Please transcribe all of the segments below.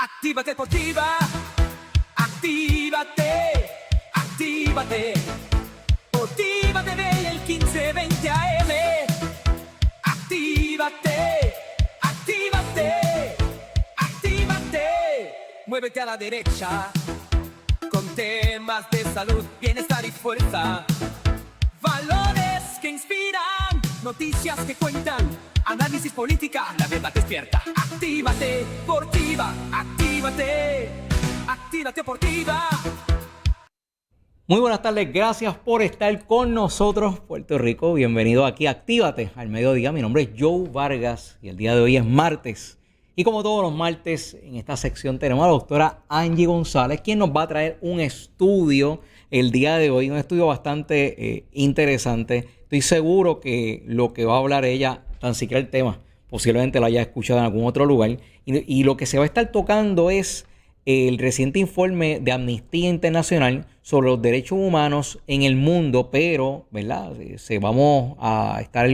Actívate Deportiva, actívate, actívate. Motiva TV el 1520 AM. Actívate, actívate, actívate. Muévete a la derecha con temas de salud, bienestar y fuerza. Valores que inspiran, noticias que cuentan, análisis política, la verdad despierta. Actívate Deportiva, actívate, actívate Deportiva. Muy buenas tardes, gracias por estar con nosotros, Puerto Rico. Bienvenido aquí a Actívate al mediodía. Mi nombre es Joe Vargas y el día de hoy es martes. Y como todos los martes, en esta sección tenemos a la doctora Angie González, quien nos va a traer un estudio el día de hoy, un estudio bastante interesante. Estoy seguro que lo que va a hablar ella, tan siquiera el tema, posiblemente lo haya escuchado en algún otro lugar. Y lo que se va a estar tocando es el reciente informe de Amnistía Internacional sobre los derechos humanos en el mundo, pero, ¿verdad? Vamos a estar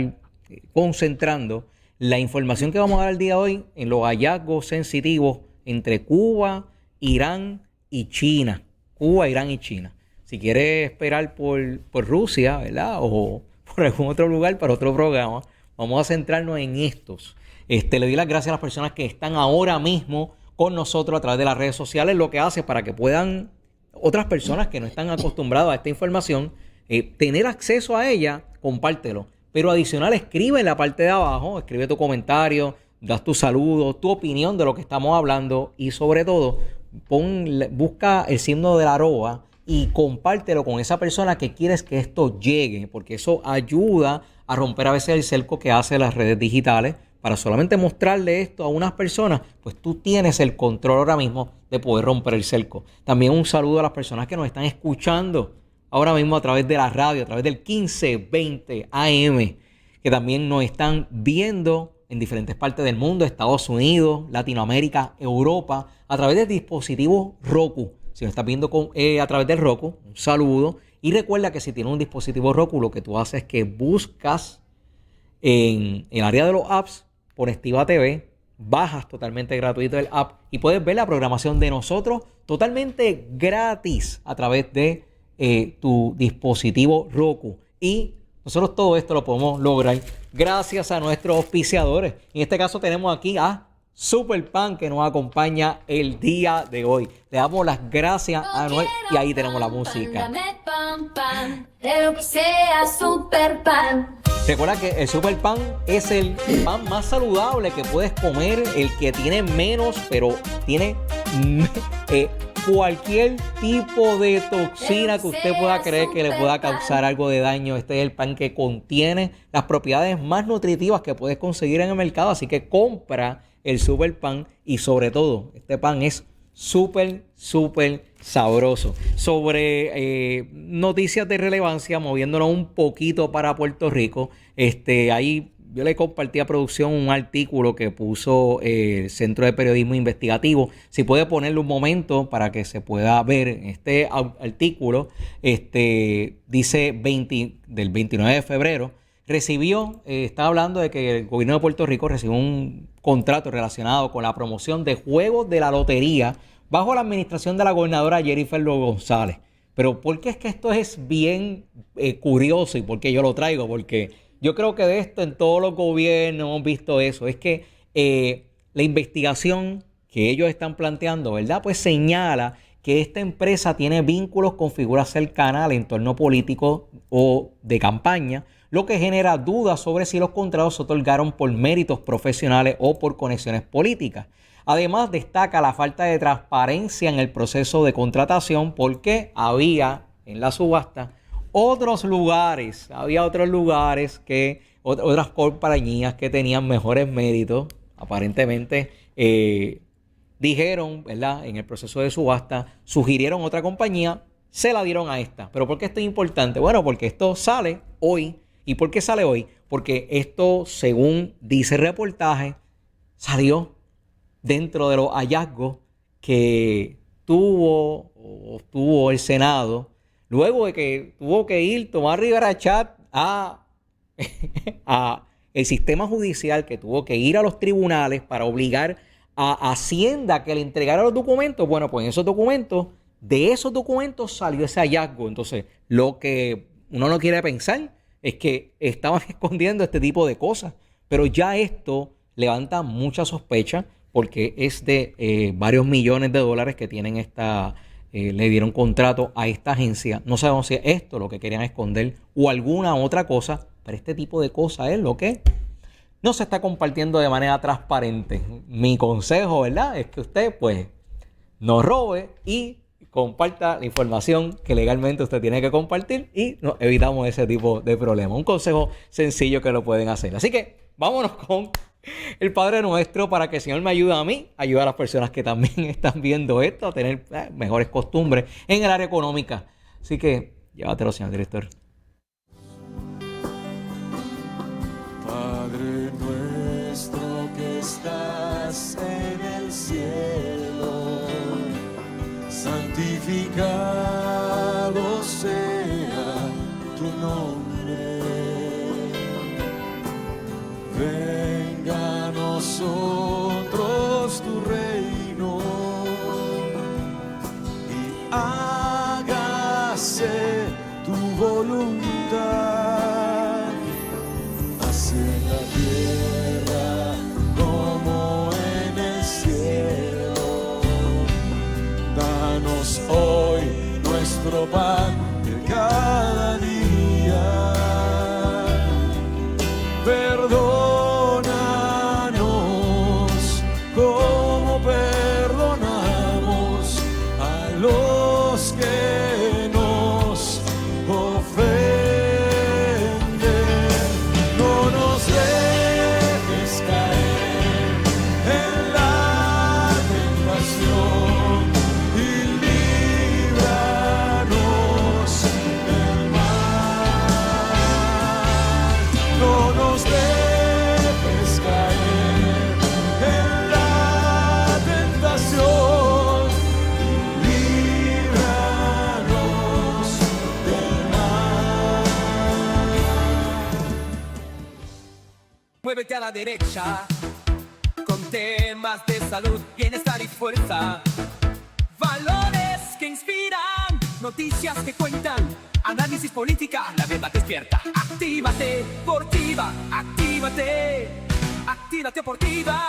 concentrando la información que vamos a dar el día de hoy en los hallazgos sensitivos entre Cuba, Irán y China. Cuba, Irán y China. Si quieres esperar por Rusia, ¿verdad? O por algún otro lugar para otro programa, vamos a centrarnos en estos. Le doy las gracias a las personas que están ahora mismo con nosotros a través de las redes sociales, lo que hace para que puedan otras personas que no están acostumbradas a esta información tener acceso a ella. Compártelo. Pero adicional, escribe en la parte de abajo, escribe tu comentario, das tu saludo, tu opinión de lo que estamos hablando y sobre todo, busca el signo de la arroba y compártelo con esa persona que quieres que esto llegue, porque eso ayuda a romper a veces el cerco que hacen las redes digitales. Para solamente mostrarle esto a unas personas, pues tú tienes el control ahora mismo de poder romper el cerco. También un saludo a las personas que nos están escuchando ahora mismo a través de la radio, a través del 1520 AM, que también nos están viendo en diferentes partes del mundo, Estados Unidos, Latinoamérica, Europa, a través del dispositivo Roku. Si nos estás viendo a través del Roku, un saludo. Y recuerda que si tienes un dispositivo Roku, lo que tú haces es que buscas en el área de los apps por Estiva TV, bajas totalmente gratuito el app y puedes ver la programación de nosotros totalmente gratis a través de tu dispositivo Roku. Y nosotros todo esto lo podemos lograr gracias a nuestros auspiciadores. En este caso tenemos aquí a Super Pan, que nos acompaña el día de hoy. Le damos las gracias a Noel y ahí tenemos la música. Dame pan, de lo que sea Super Pan. Recuerda que el Super Pan es el pan más saludable que puedes comer, el que tiene menos, pero tiene cualquier tipo de toxina que usted pueda creer que le pueda causar algo de daño. Este es el pan que contiene las propiedades más nutritivas que puedes conseguir en el mercado, así que compra el Super Pan y sobre todo, este pan es súper sabroso. Sobre noticias de relevancia, moviéndonos un poquito para Puerto Rico, ahí yo le compartí a producción un artículo que puso el Centro de Periodismo Investigativo. Si puede ponerle un momento para que se pueda ver este artículo, dice del 29 de febrero, está hablando de que el gobierno de Puerto Rico recibió un contrato relacionado con la promoción de juegos de la lotería bajo la administración de la gobernadora Jennifer González. Pero ¿por qué es que esto es bien curioso y por qué yo lo traigo? Porque yo creo que de esto en todos los gobiernos hemos visto eso. Es que la investigación que ellos están planteando, ¿verdad? Pues señala que esta empresa tiene vínculos con figuras cercanas al entorno político o de campaña, lo que genera dudas sobre si los contratos se otorgaron por méritos profesionales o por conexiones políticas. Además, destaca la falta de transparencia en el proceso de contratación porque había en la subasta otros lugares otras compañías que tenían mejores méritos, aparentemente dijeron, ¿verdad? En el proceso de subasta, sugirieron otra compañía, se la dieron a esta. ¿Pero por qué esto es importante? Bueno, porque esto sale hoy. ¿Y por qué sale hoy? Porque esto, según dice el reportaje, salió dentro de los hallazgos que tuvo el Senado, luego de que tuvo que ir Tomás Rivera Chat a el sistema judicial, que tuvo que ir a los tribunales para obligar a Hacienda que le entregara los documentos. Bueno, pues de esos documentos salió ese hallazgo. Entonces, lo que uno no quiere pensar es que estaban escondiendo este tipo de cosas. Pero ya esto levanta mucha sospecha porque es de varios millones de dólares que tienen le dieron contrato a esta agencia. No sabemos si es esto lo que querían esconder o alguna otra cosa, pero este tipo de cosas es lo que no se está compartiendo de manera transparente. Mi consejo, ¿verdad?, es que usted, pues, no robe y comparta la información que legalmente usted tiene que compartir y nos evitamos ese tipo de problemas. Un consejo sencillo que lo pueden hacer. Así que vámonos con el Padre Nuestro para que el Señor me ayude a mí, ayude a las personas que también están viendo esto a tener mejores costumbres en el área económica. Así que llévatelo, señor director. Padre nuestro que estás en el cielo, santificado sea tu nombre. Venga a nosotros tu reino y hágase tu voluntad, así en la tierra como en el cielo. Danos hoy nuestro pan de cada día. Perdónanos como perdonamos a los que nos ofenden. No nos dejes caer en la tentación y líbranos del mal. No nos dejes caer en la tentación y líbranos del mal. Muévete a la derecha con temas de salud, bienestar y fuerza. Valores que inspiran, noticias que cuentan, análisis política, la verdad despierta. Actívate, Portiva, actívate, actívate Portiva.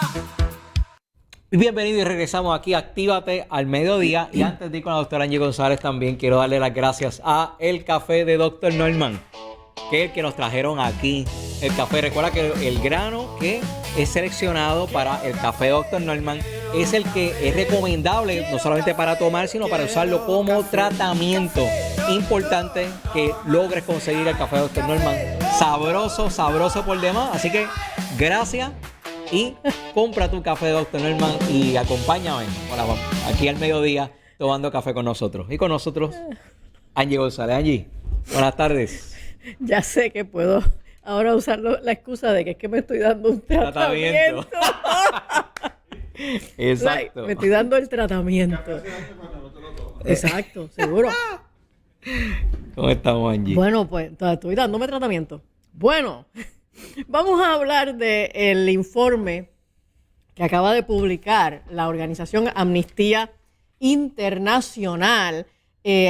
Bienvenido y regresamos aquí, Actívate al mediodía. Y antes de ir con la doctora Angie González, también quiero darle las gracias a el café de Dr. Norman, que es el que nos trajeron aquí. El café, recuerda que el grano que es seleccionado para el café de Dr. Norman es el que es recomendable no solamente para tomar, sino para usarlo como tratamiento. Importante que logres conseguir el café de Dr. Norman. Sabroso, sabroso por demás. Así que gracias y compra tu café de Dr. Norman y acompáñame aquí al mediodía tomando café con nosotros. Y con nosotros, Angie González. Angie, buenas tardes. Ya sé que puedo ahora usar la excusa de que es que me estoy dando un tratamiento. Exacto. Me estoy dando el tratamiento. Exacto, seguro. ¿Cómo estamos, Angie? Bueno, pues estoy dándome tratamiento. Bueno, vamos a hablar del informe que acaba de publicar la organización Amnistía Internacional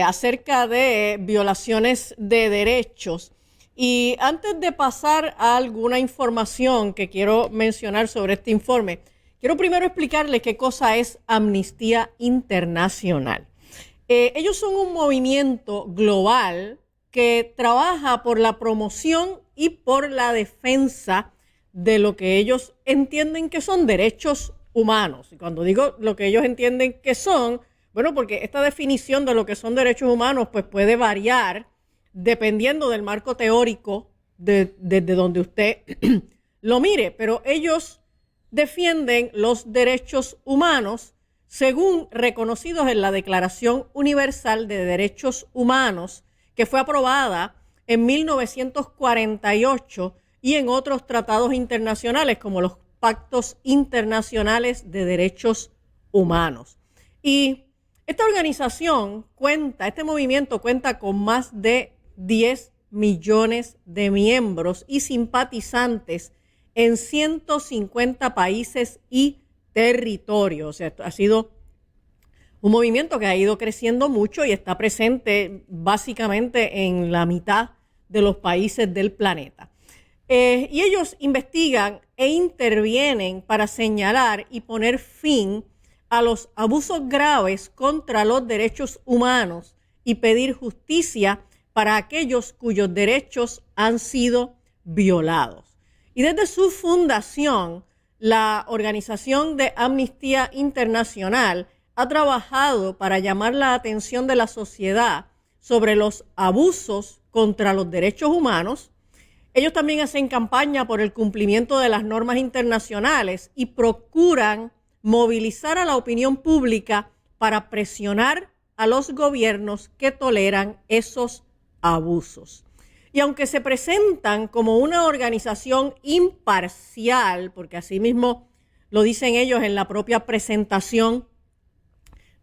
acerca de violaciones de derechos. Y antes de pasar a alguna información que quiero mencionar sobre este informe, quiero primero explicarles qué cosa es Amnistía Internacional. Ellos son un movimiento global que trabaja por la promoción y por la defensa de lo que ellos entienden que son derechos humanos. Y cuando digo lo que ellos entienden que son, bueno, porque esta definición de lo que son derechos humanos pues puede variar dependiendo del marco teórico desde donde usted lo mire, pero ellos defienden los derechos humanos según reconocidos en la Declaración Universal de Derechos Humanos, que fue aprobada en 1948 y en otros tratados internacionales como los Pactos Internacionales de Derechos Humanos. Y esta organización este movimiento cuenta con más de 10 millones de miembros y simpatizantes en 150 países y territorio. O sea, esto ha sido un movimiento que ha ido creciendo mucho y está presente básicamente en la mitad de los países del planeta. Y ellos investigan e intervienen para señalar y poner fin a los abusos graves contra los derechos humanos y pedir justicia para aquellos cuyos derechos han sido violados. Y desde su fundación, la organización de Amnistía Internacional ha trabajado para llamar la atención de la sociedad sobre los abusos contra los derechos humanos. Ellos también hacen campaña por el cumplimiento de las normas internacionales y procuran movilizar a la opinión pública para presionar a los gobiernos que toleran esos abusos. Y aunque se presentan como una organización imparcial, porque así mismo lo dicen ellos en la propia presentación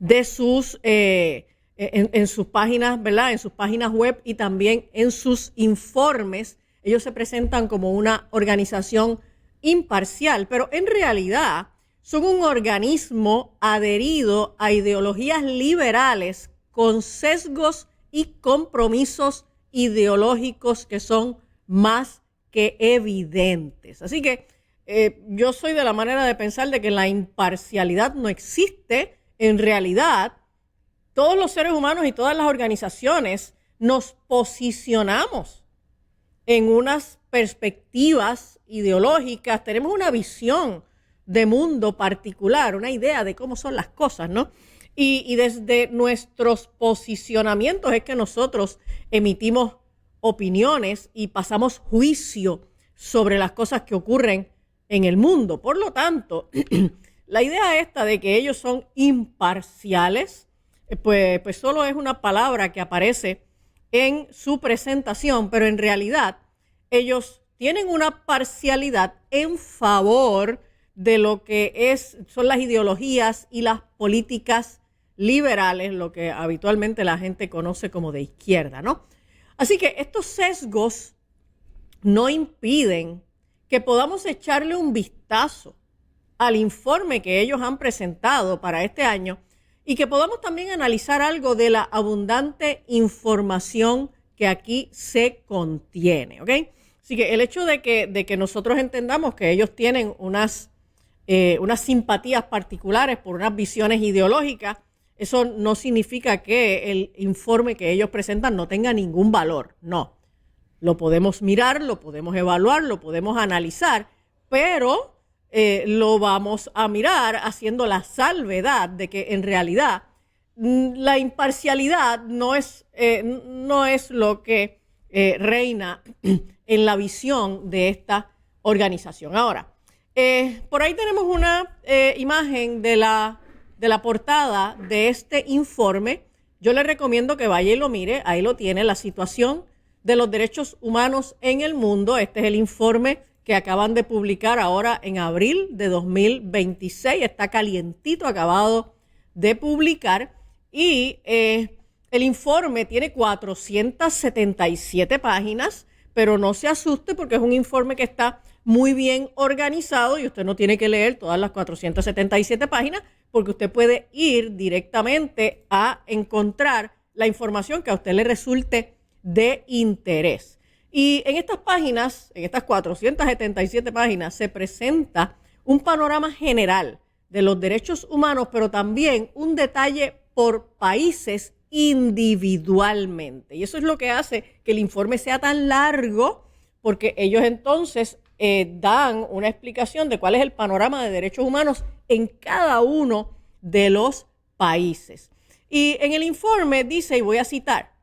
de sus en sus páginas, ¿verdad? En sus páginas web y también en sus informes, ellos se presentan como una organización imparcial, pero en realidad son un organismo adherido a ideologías liberales con sesgos y compromisos ideológicos que son más que evidentes. Así que yo soy de la manera de pensar de que la imparcialidad no existe. En realidad, todos los seres humanos y todas las organizaciones nos posicionamos en unas perspectivas ideológicas, tenemos una visión de mundo particular, una idea de cómo son las cosas, ¿no? Y desde nuestros posicionamientos es que nosotros emitimos opiniones y pasamos juicio sobre las cosas que ocurren en el mundo. Por lo tanto, la idea esta de que ellos son imparciales, pues solo es una palabra que aparece en su presentación, pero en realidad ellos tienen una parcialidad en favor de lo que son las ideologías y las políticas liberales, lo que habitualmente la gente conoce como de izquierda, ¿no? Así que estos sesgos no impiden que podamos echarle un vistazo al informe que ellos han presentado para este año y que podamos también analizar algo de la abundante información que aquí se contiene, ¿ok? Así que el hecho de que nosotros entendamos que ellos tienen unas simpatías particulares por unas visiones ideológicas, eso no significa que el informe que ellos presentan no tenga ningún valor. No, lo podemos mirar, lo podemos evaluar, lo podemos analizar, pero lo vamos a mirar haciendo la salvedad de que en realidad la imparcialidad no es lo que reina en la visión de esta organización. Ahora, por ahí tenemos una imagen de la portada de este informe. Yo le recomiendo que vaya y lo mire. Ahí lo tiene, la situación de los derechos humanos en el mundo. Este es el informe que acaban de publicar ahora en abril de 2026. Está calientito, acabado de publicar. Y el informe tiene 477 páginas, pero no se asuste porque es un informe que está muy bien organizado y usted no tiene que leer todas las 477 páginas porque usted puede ir directamente a encontrar la información que a usted le resulte de interés. Y en estas páginas, en estas 477 páginas, se presenta un panorama general de los derechos humanos, pero también un detalle por países individualmente. Y eso es lo que hace que el informe sea tan largo, porque ellos entonces dan una explicación de cuál es el panorama de derechos humanos en cada uno de los países. Y en el informe dice, y voy a citar,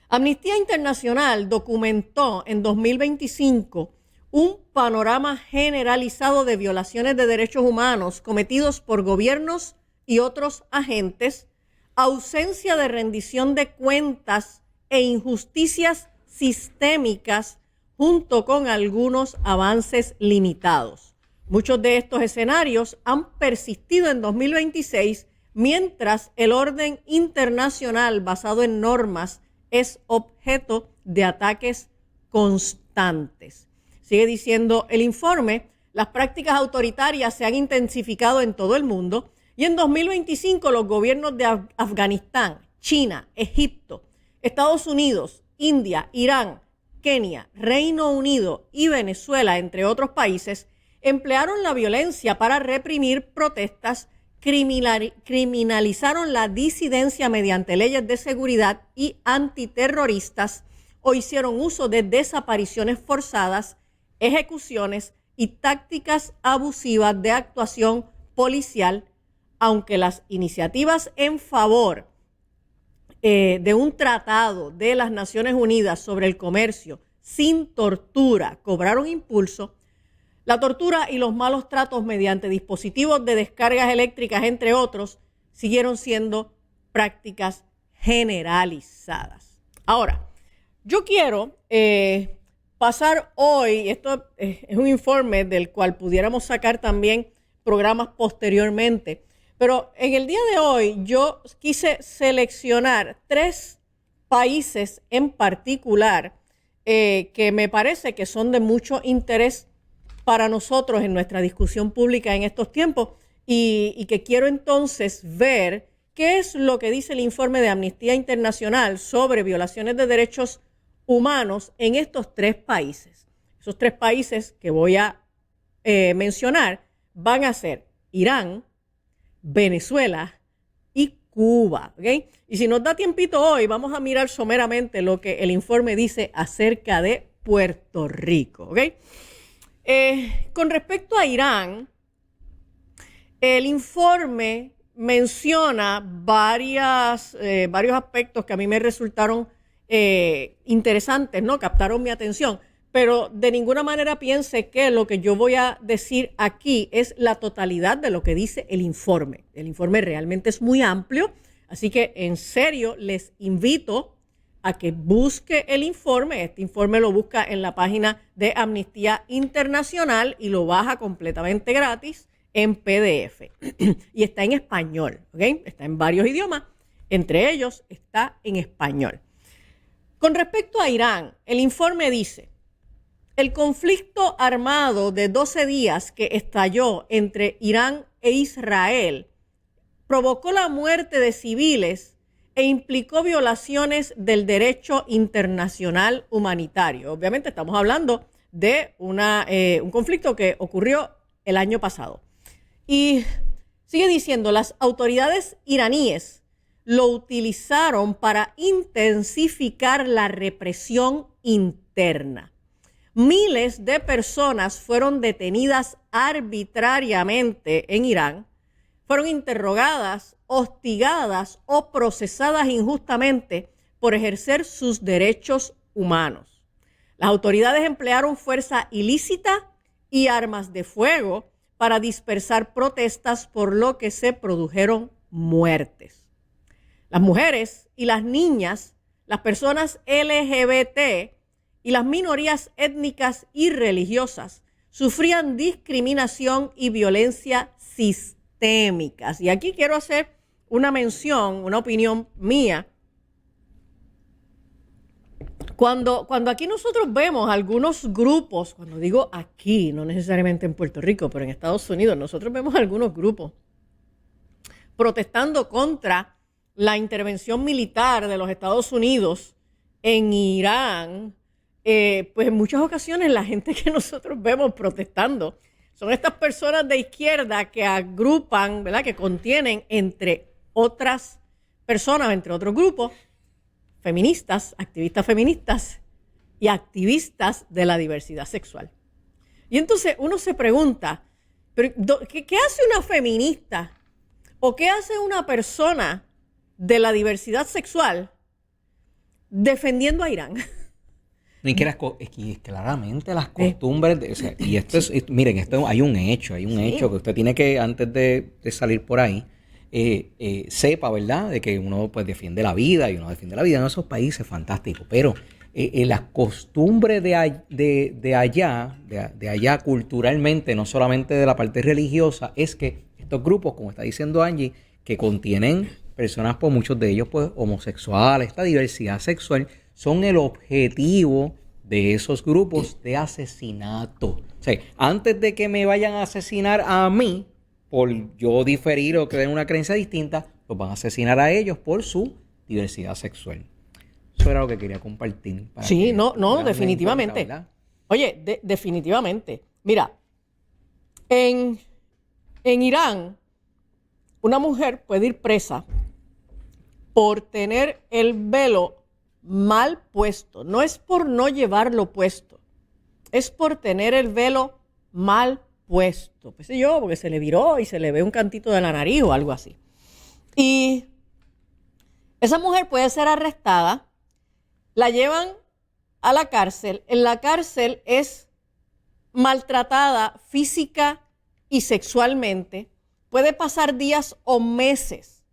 Amnistía Internacional documentó en 2025 un panorama generalizado de violaciones de derechos humanos cometidos por gobiernos y otros agentes, ausencia de rendición de cuentas e injusticias sistémicas junto con algunos avances limitados. Muchos de estos escenarios han persistido en 2026, mientras el orden internacional basado en normas es objeto de ataques constantes. Sigue diciendo el informe, las prácticas autoritarias se han intensificado en todo el mundo y en 2025 los gobiernos de Afganistán, China, Egipto, Estados Unidos, India, Irán, Kenia, Reino Unido y Venezuela, entre otros países, emplearon la violencia para reprimir protestas, criminalizaron la disidencia mediante leyes de seguridad y antiterroristas o hicieron uso de desapariciones forzadas, ejecuciones y tácticas abusivas de actuación policial, aunque las iniciativas en favor de un tratado de las Naciones Unidas sobre el comercio sin tortura cobraron impulso. La tortura y los malos tratos mediante dispositivos de descargas eléctricas, entre otros, siguieron siendo prácticas generalizadas. Ahora, yo quiero pasar hoy, esto es un informe del cual pudiéramos sacar también programas posteriormente, pero en el día de hoy yo quise seleccionar 3 países en particular que me parece que son de mucho interés para nosotros en nuestra discusión pública en estos tiempos y que quiero entonces ver qué es lo que dice el informe de Amnistía Internacional sobre violaciones de derechos humanos en estos 3 países. Esos 3 países que voy a mencionar van a ser Irán, Venezuela y Cuba, ¿ok? Y si nos da tiempito hoy, vamos a mirar someramente lo que el informe dice acerca de Puerto Rico, ¿ok? Con respecto a Irán, el informe menciona varios aspectos que a mí me resultaron interesantes, ¿no? Captaron mi atención, pero de ninguna manera piense que lo que yo voy a decir aquí es la totalidad de lo que dice el informe. El informe realmente es muy amplio, así que en serio les invito a que busque el informe. Este informe lo busca en la página de Amnistía Internacional y lo baja completamente gratis en PDF. Y está en español, ¿ok? Está en varios idiomas, entre ellos está en español. Con respecto a Irán, el informe dice: el conflicto armado de 12 días que estalló entre Irán e Israel provocó la muerte de civiles e implicó violaciones del derecho internacional humanitario. Obviamente estamos hablando de un conflicto que ocurrió el año pasado. Y sigue diciendo, las autoridades iraníes lo utilizaron para intensificar la represión interna. Miles de personas fueron detenidas arbitrariamente en Irán, fueron interrogadas, hostigadas o procesadas injustamente por ejercer sus derechos humanos. Las autoridades emplearon fuerza ilícita y armas de fuego para dispersar protestas, por lo que se produjeron muertes. Las mujeres y las niñas, las personas LGBT y las minorías étnicas y religiosas sufrían discriminación y violencia sistémicas. Y aquí quiero hacer una mención, una opinión mía. Cuando aquí nosotros vemos algunos grupos, cuando digo aquí, no necesariamente en Puerto Rico, pero en Estados Unidos, nosotros vemos algunos grupos protestando contra la intervención militar de los Estados Unidos en Irán. Pues en muchas ocasiones la gente que nosotros vemos protestando son estas personas de izquierda que agrupan, ¿verdad?, que contienen entre otras personas, entre otros grupos, feministas, activistas feministas y activistas de la diversidad sexual. Y entonces uno se pregunta, ¿pero qué hace una feminista o qué hace una persona de la diversidad sexual defendiendo a Irán? Y que claramente las costumbres, y esto es, miren, esto hay un hecho que usted tiene que, antes de salir por ahí, sepa, ¿verdad?, de que uno pues defiende la vida y uno defiende la vida en esos países, fantástico, pero las costumbres de allá culturalmente, no solamente de la parte religiosa, es que estos grupos, como está diciendo Angie, que contienen personas, pues muchos de ellos pues homosexuales, esta diversidad sexual, son el objetivo de esos grupos de asesinato. O sea, antes de que me vayan a asesinar a mí, por yo diferir o creer una creencia distinta, los van a asesinar a ellos por su diversidad sexual. Eso era lo que quería compartir. Sí, no, tengan definitivamente. en cuenta, ¿verdad? Oye, definitivamente. Mira, en Irán, una mujer puede ir presa por tener el velo mal puesto. No es por no llevarlo puesto, es por tener el velo mal puesto. Pues yo, porque se le viró y se le ve un cantito de la nariz o algo así. Y esa mujer puede ser arrestada, la llevan a la cárcel. En la cárcel es maltratada física y sexualmente. Puede pasar días o meses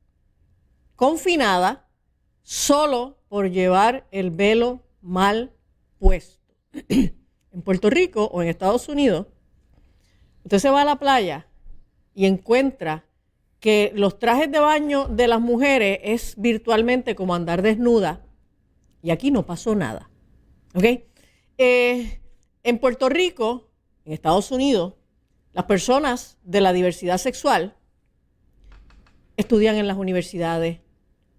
confinada solo por llevar el velo mal puesto. En Puerto Rico o en Estados Unidos, usted se va a la playa y encuentra que los trajes de baño de las mujeres es virtualmente como andar desnuda, y aquí no pasó nada. ¿Ok? En Puerto Rico, en Estados Unidos, las personas de la diversidad sexual estudian en las universidades,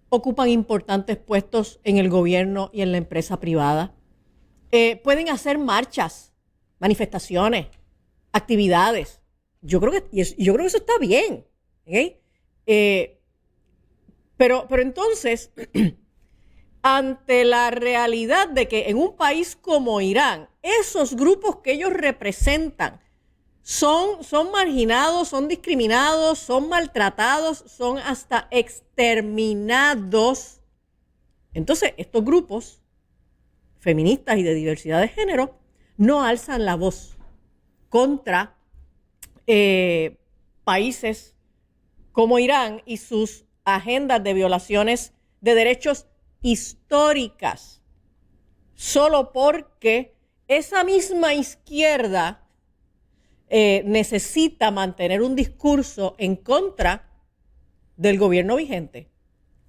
ocupan importantes puestos en el gobierno y en la empresa privada, pueden hacer marchas, manifestaciones, actividades. Yo creo que eso está bien. ¿Okay? Pero entonces, ante la realidad de que en un país como Irán, esos grupos que ellos representan son marginados, son discriminados, son maltratados, son hasta exterminados. Entonces, estos grupos feministas y de diversidad de género no alzan la voz contra países como Irán y sus agendas de violaciones de derechos históricas, solo porque esa misma izquierda necesita mantener un discurso en contra del gobierno vigente,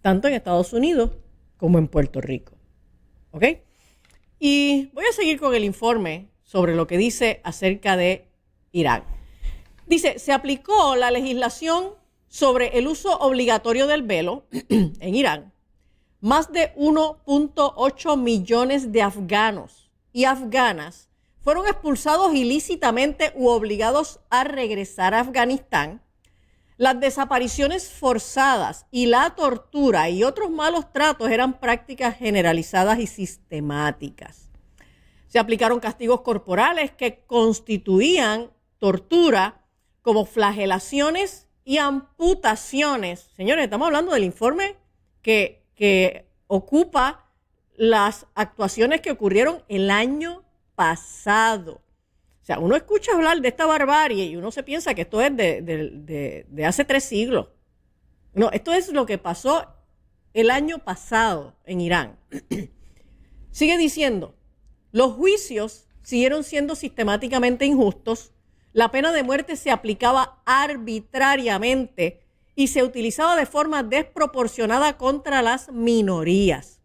tanto en Estados Unidos como en Puerto Rico. ¿Ok? Y voy a seguir con el informe sobre lo que dice acerca de Irán. Dice, se aplicó la legislación sobre el uso obligatorio del velo en Irán. Más de 1.8 millones de afganos y afganas fueron expulsados ilícitamente u obligados a regresar a Afganistán. Las desapariciones forzadas y la tortura y otros malos tratos eran prácticas generalizadas y sistemáticas. Se aplicaron castigos corporales que constituían tortura, como flagelaciones y amputaciones. Señores, estamos hablando del informe que ocupa las actuaciones que ocurrieron el año pasado. O sea, uno escucha hablar de esta barbarie y uno se piensa que esto es de hace 3 siglos. No, esto es lo que pasó el año pasado en Irán. Sigue diciendo, los juicios siguieron siendo sistemáticamente injustos, la pena de muerte se aplicaba arbitrariamente y se utilizaba de forma desproporcionada contra las minorías.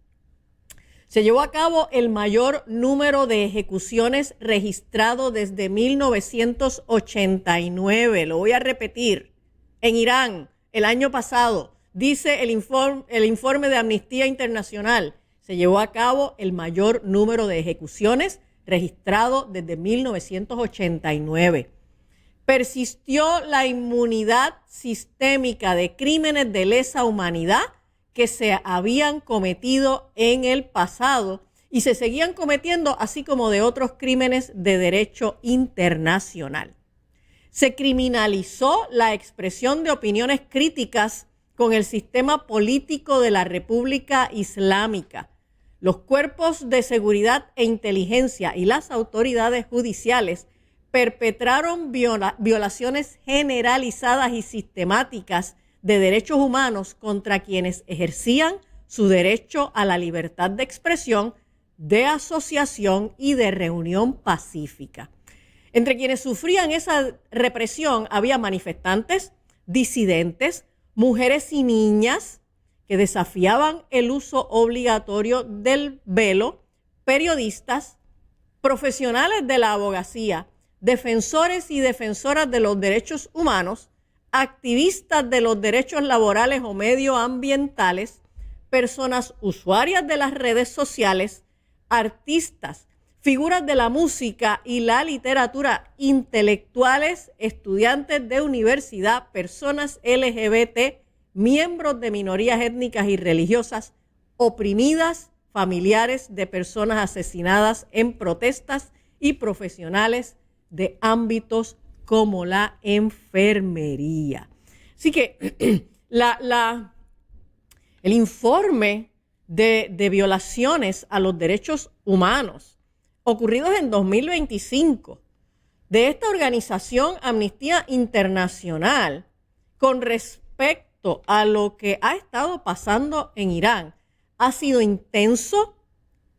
Se llevó a cabo el mayor número de ejecuciones registrado desde 1989. Lo voy a repetir. En Irán, el año pasado, dice el informe de Amnistía Internacional, se llevó a cabo el mayor número de ejecuciones registrado desde 1989. Persistió la inmunidad sistémica de crímenes de lesa humanidad que se habían cometido en el pasado y se seguían cometiendo, así como de otros crímenes de derecho internacional. Se criminalizó la expresión de opiniones críticas con el sistema político de la República Islámica. Los cuerpos de seguridad e inteligencia y las autoridades judiciales perpetraron violaciones generalizadas y sistemáticas de derechos humanos contra quienes ejercían su derecho a la libertad de expresión, de asociación y de reunión pacífica. Entre quienes sufrían esa represión había manifestantes, disidentes, mujeres y niñas que desafiaban el uso obligatorio del velo, periodistas, profesionales de la abogacía, defensores y defensoras de los derechos humanos, activistas de los derechos laborales o medioambientales, personas usuarias de las redes sociales, artistas, figuras de la música y la literatura, intelectuales, estudiantes de universidad, personas LGBT, miembros de minorías étnicas y religiosas, oprimidas, familiares de personas asesinadas en protestas y profesionales de ámbitos como la enfermería. Así que el informe de violaciones a los derechos humanos ocurridos en 2025 de esta organización Amnistía Internacional con respecto a lo que ha estado pasando en Irán ha sido intenso.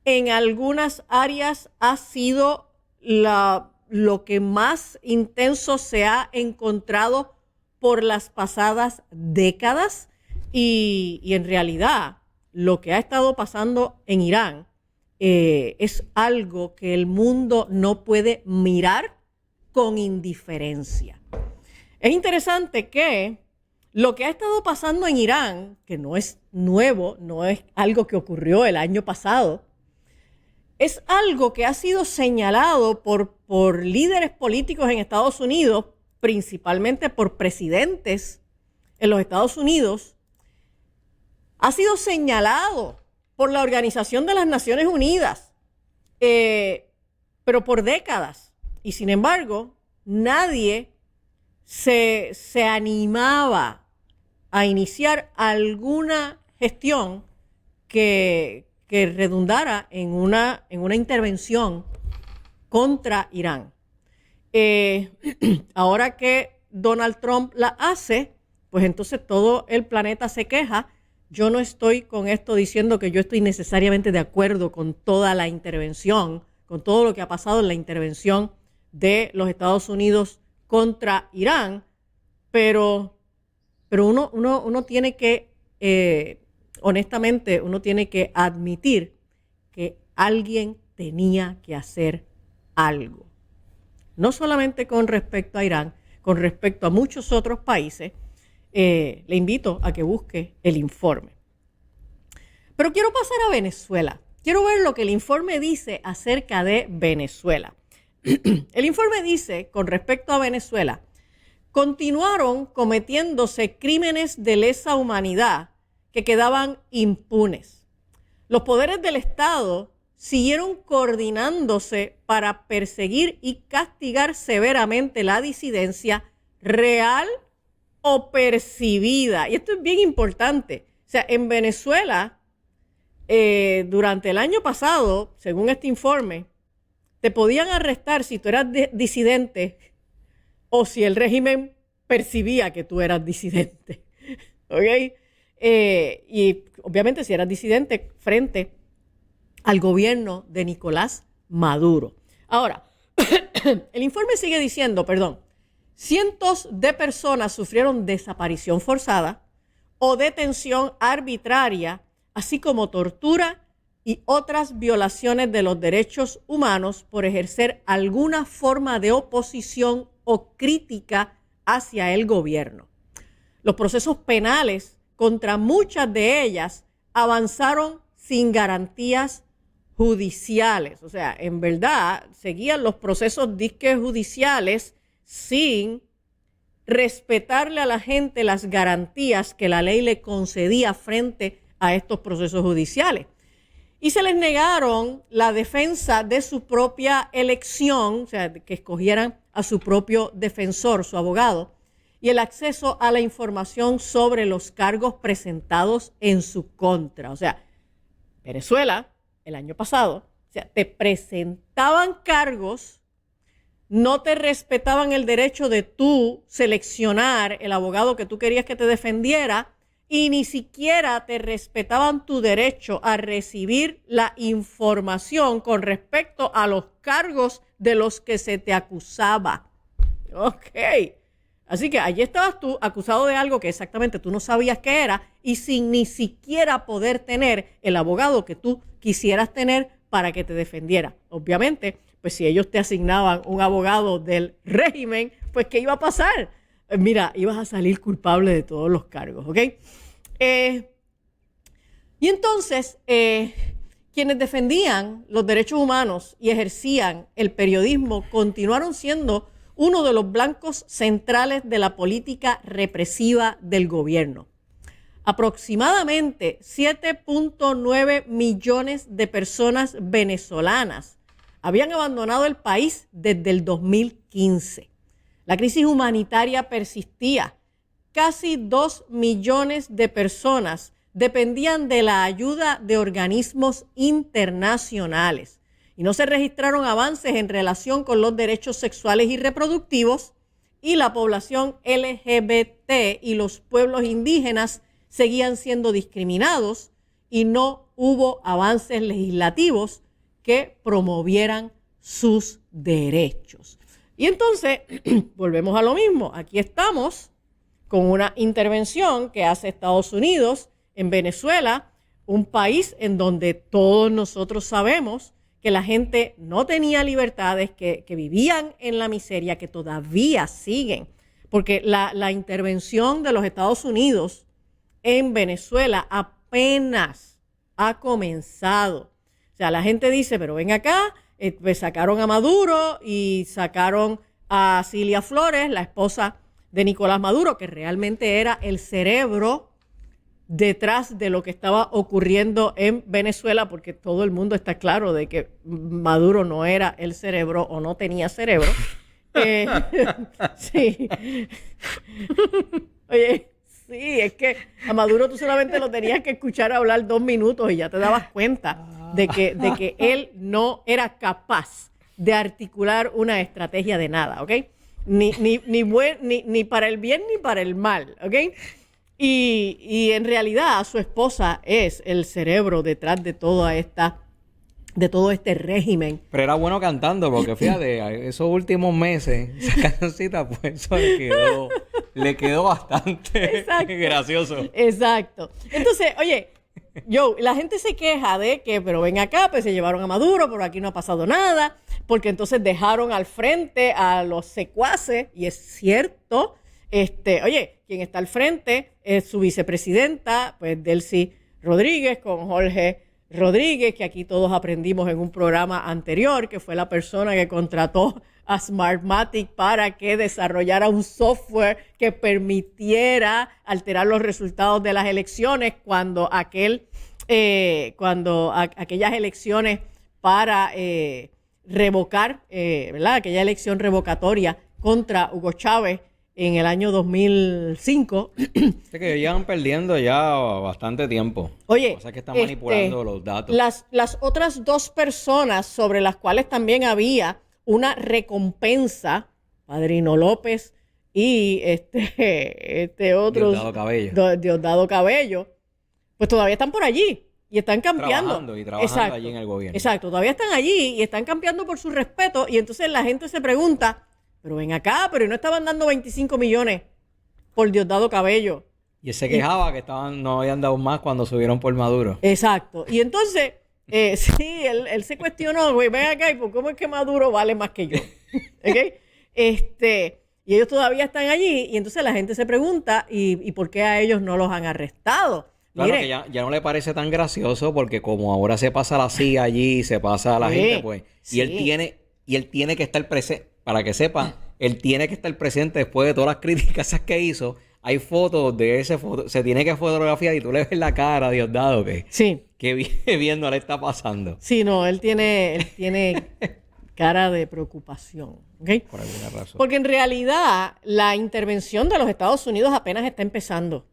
En algunas áreas ha sido lo que más intenso se ha encontrado por las pasadas décadas y en realidad lo que ha estado pasando en Irán es algo que el mundo no puede mirar con indiferencia. Es interesante que lo que ha estado pasando en Irán, que no es nuevo, no es algo que ocurrió el año pasado, es algo que ha sido señalado por líderes políticos en Estados Unidos, principalmente por presidentes en los Estados Unidos, ha sido señalado por la Organización de las Naciones Unidas, pero por décadas. Y sin embargo, nadie se animaba a iniciar alguna gestión que redundara en una intervención contra Irán. Ahora que Donald Trump la hace, pues entonces todo el planeta se queja. Yo no estoy con esto diciendo que yo estoy necesariamente de acuerdo con toda la intervención, con todo lo que ha pasado en la intervención de los Estados Unidos contra Irán, pero uno tiene que, honestamente, uno tiene que admitir que alguien tenía que hacer algo. No solamente con respecto a Irán, con respecto a muchos otros países. Le invito a que busque el informe. Pero quiero pasar a Venezuela. Quiero ver lo que el informe dice acerca de Venezuela. El informe dice, con respecto a Venezuela, continuaron cometiéndose crímenes de lesa humanidad que quedaban impunes. Los poderes del Estado siguieron coordinándose para perseguir y castigar severamente la disidencia real o percibida. Y esto es bien importante. O sea, en Venezuela, durante el año pasado, según este informe, te podían arrestar si tú eras disidente o si el régimen percibía que tú eras disidente. ¿Ok? Y obviamente si eras disidente frente al gobierno de Nicolás Maduro. Ahora, el informe sigue diciendo, cientos de personas sufrieron desaparición forzada o detención arbitraria, así como tortura y otras violaciones de los derechos humanos por ejercer alguna forma de oposición o crítica hacia el gobierno. Los procesos penales contra muchas de ellas avanzaron sin garantías judiciales. O sea, en verdad, seguían los procesos disque judiciales sin respetarle a la gente las garantías que la ley le concedía frente a estos procesos judiciales. Y se les negaron la defensa de su propia elección, o sea, que escogieran a su propio defensor, su abogado, y el acceso a la información sobre los cargos presentados en su contra. O sea, Venezuela, el año pasado, o sea, te presentaban cargos, no te respetaban el derecho de tú seleccionar el abogado que tú querías que te defendiera y ni siquiera te respetaban tu derecho a recibir la información con respecto a los cargos de los que se te acusaba. Ok. Así que allí estabas tú acusado de algo que exactamente tú no sabías qué era y sin ni siquiera poder tener el abogado que tú quisieras tener para que te defendiera. Obviamente, pues si ellos te asignaban un abogado del régimen, pues ¿qué iba a pasar? Mira, ibas a salir culpable de todos los cargos, ¿ok? Y entonces, quienes defendían los derechos humanos y ejercían el periodismo continuaron siendo uno de los blancos centrales de la política represiva del gobierno. Aproximadamente 7.9 millones de personas venezolanas habían abandonado el país desde el 2015. La crisis humanitaria persistía. Casi 2 millones de personas dependían de la ayuda de organismos internacionales y no se registraron avances en relación con los derechos sexuales y reproductivos, y la población LGBT y los pueblos indígenas seguían siendo discriminados y no hubo avances legislativos que promovieran sus derechos. Y entonces, volvemos a lo mismo. Aquí estamos con una intervención que hace Estados Unidos en Venezuela, un país en donde todos nosotros sabemos que la gente no tenía libertades, que vivían en la miseria, que todavía siguen. Porque la intervención de los Estados Unidos en Venezuela apenas ha comenzado. O sea, la gente dice, pero ven acá, pues sacaron a Maduro y sacaron a Cilia Flores, la esposa de Nicolás Maduro, que realmente era el cerebro detrás de lo que estaba ocurriendo en Venezuela, porque todo el mundo está claro de que Maduro no era el cerebro o no tenía cerebro. Sí. Oye, sí, es que a Maduro tú solamente lo tenías que escuchar hablar 2 minutos y ya te dabas cuenta de que él no era capaz de articular una estrategia de nada, ¿ok? Ni para el bien ni para el mal, ¿ok? Y en realidad su esposa es el cerebro detrás de todo este régimen. Pero era bueno cantando, porque fíjate, esos últimos meses, esa cancioncita, pues eso le quedó bastante gracioso. Exacto. Entonces, oye, la gente se queja de que, pero ven acá, pues se llevaron a Maduro, pero aquí no ha pasado nada, porque entonces dejaron al frente a los secuaces, y es cierto. Oye, quien está al frente es su vicepresidenta, pues Delcy Rodríguez, con Jorge Rodríguez, que aquí todos aprendimos en un programa anterior, que fue la persona que contrató a Smartmatic para que desarrollara un software que permitiera alterar los resultados de las elecciones cuando aquellas elecciones para revocar, ¿verdad? Aquella elección revocatoria contra Hugo Chávez en el año 2005. Es que llevan perdiendo ya bastante tiempo. Oye, o sea que están manipulando los datos. Las otras 2 personas sobre las cuales también había una recompensa, Padrino López y otro, Diosdado Cabello, pues todavía están por allí y están campeando. Trabajando allí en el gobierno. Exacto, todavía están allí y están campeando por su respeto, y entonces la gente se pregunta, pero ven acá, pero no estaban dando 25 millones por Diosdado Cabello. Y él se quejaba que no habían dado más cuando subieron por Maduro. Exacto. Y entonces, sí, él se cuestionó, güey, ven acá, ¿y por cómo es que Maduro vale más que yo? ¿Okay? Y ellos todavía están allí, y entonces la gente se pregunta, ¿y por qué a ellos no los han arrestado? Claro, Mire, que ya no le parece tan gracioso, porque como ahora se pasa la CIA allí, se pasa a la gente, pues, sí. y él tiene que estar presente. Para que sepan, él tiene que estar presente después de todas las críticas que hizo. Hay fotos de ese se tiene que fotografiar y tú le ves la cara a Diosdado que bien no le está pasando. Sí, no, él tiene cara de preocupación, ¿ok? Por alguna razón. Porque en realidad la intervención de los Estados Unidos apenas está empezando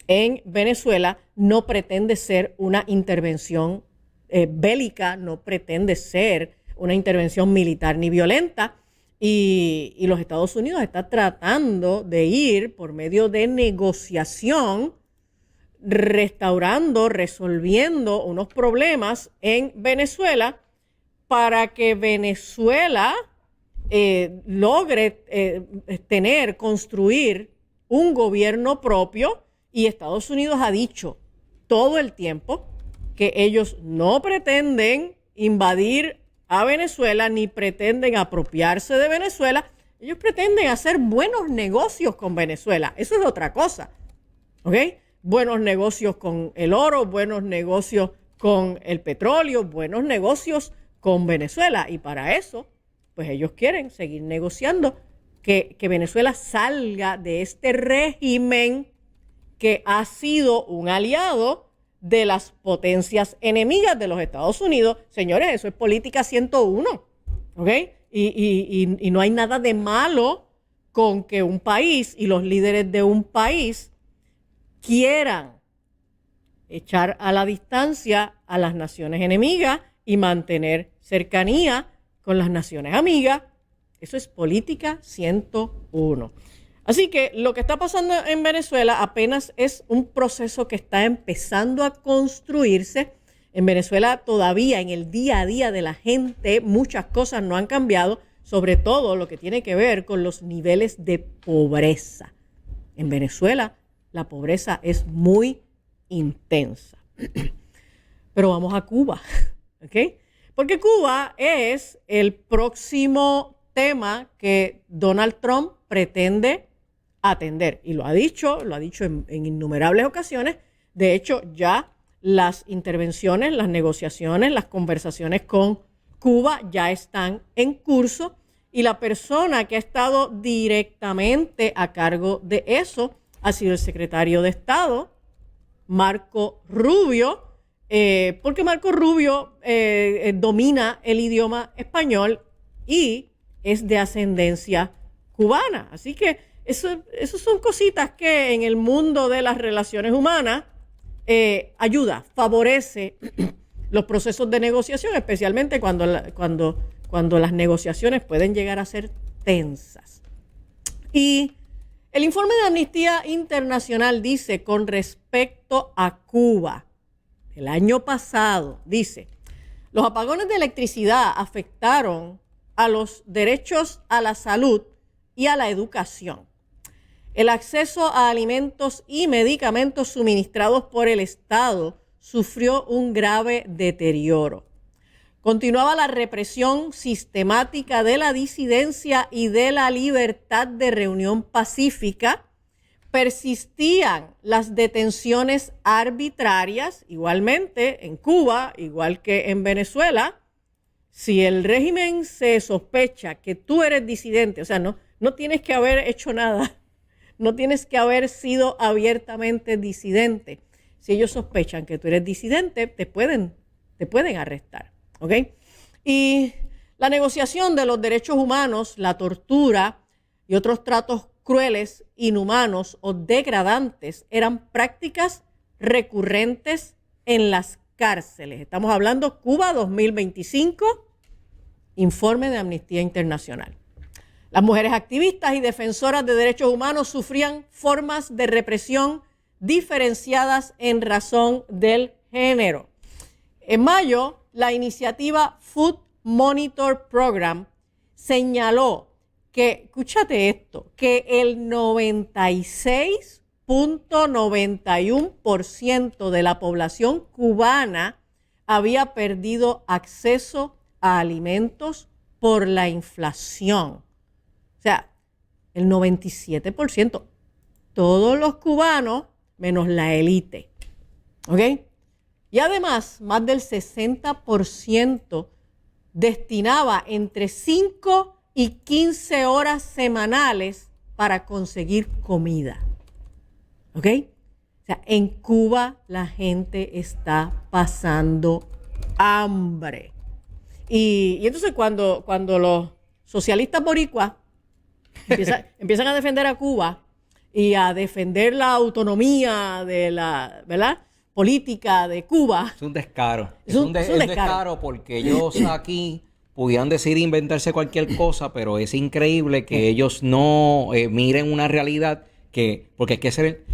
en Venezuela. No pretende ser una intervención bélica, no pretende ser una intervención militar ni violenta. Y los Estados Unidos están tratando de ir por medio de negociación, resolviendo unos problemas en Venezuela para que Venezuela logre construir un gobierno propio. Y Estados Unidos ha dicho todo el tiempo que ellos no pretenden invadir a Venezuela ni pretenden apropiarse de Venezuela. Ellos pretenden hacer buenos negocios con Venezuela. Eso es otra cosa. ¿Ok? Buenos negocios con el oro, buenos negocios con el petróleo, buenos negocios con Venezuela. Y para eso, pues ellos quieren seguir negociando que Venezuela salga de este régimen que ha sido un aliado de las potencias enemigas de los Estados Unidos. Señores, eso es política 101, ¿ok? Y no hay nada de malo con que un país y los líderes de un país quieran echar a la distancia a las naciones enemigas y mantener cercanía con las naciones amigas. Eso es política 101. Así que lo que está pasando en Venezuela apenas es un proceso que está empezando a construirse. En Venezuela todavía en el día a día de la gente muchas cosas no han cambiado, sobre todo lo que tiene que ver con los niveles de pobreza. En Venezuela la pobreza es muy intensa. Pero vamos a Cuba, ¿ok? Porque Cuba es el próximo tema que Donald Trump pretende atender. Y lo ha dicho en innumerables ocasiones. De hecho, ya las intervenciones, las negociaciones, las conversaciones con Cuba ya están en curso. Y la persona que ha estado directamente a cargo de eso ha sido el secretario de Estado, Marco Rubio, porque Marco Rubio domina el idioma español y es de ascendencia cubana. Así que eso son cositas que en el mundo de las relaciones humanas ayuda, favorece los procesos de negociación, especialmente cuando las negociaciones pueden llegar a ser tensas. Y el informe de Amnistía Internacional dice con respecto a Cuba, el año pasado, dice, los apagones de electricidad afectaron a los derechos a la salud y a la educación. El acceso a alimentos y medicamentos suministrados por el Estado sufrió un grave deterioro. Continuaba la represión sistemática de la disidencia y de la libertad de reunión pacífica. Persistían las detenciones arbitrarias, igualmente en Cuba, igual que en Venezuela. Si el régimen se sospecha que tú eres disidente, o sea, no tienes que haber hecho nada, no tienes que haber sido abiertamente disidente. Si ellos sospechan que tú eres disidente, te pueden arrestar. ¿Ok? Y la negociación de los derechos humanos, la tortura y otros tratos crueles, inhumanos o degradantes eran prácticas recurrentes en las cárceles. Estamos hablando Cuba 2025, informe de Amnistía Internacional. Las mujeres activistas y defensoras de derechos humanos sufrían formas de represión diferenciadas en razón del género. En mayo, la iniciativa Food Monitor Program señaló que, escúchate esto, que el 96.91% de la población cubana había perdido acceso a alimentos por la inflación. O sea, el 97%, todos los cubanos menos la élite. ¿Ok? Y además, más del 60% destinaba entre 5 y 15 horas semanales para conseguir comida. ¿Ok? O sea, en Cuba la gente está pasando hambre. Y entonces cuando los socialistas boricuas empiezan a defender a Cuba y a defender la autonomía de la, ¿verdad?, política de Cuba. Es un descaro. Es un descaro porque ellos aquí pudieran decidir inventarse cualquier cosa, pero es increíble que ellos no miren una realidad porque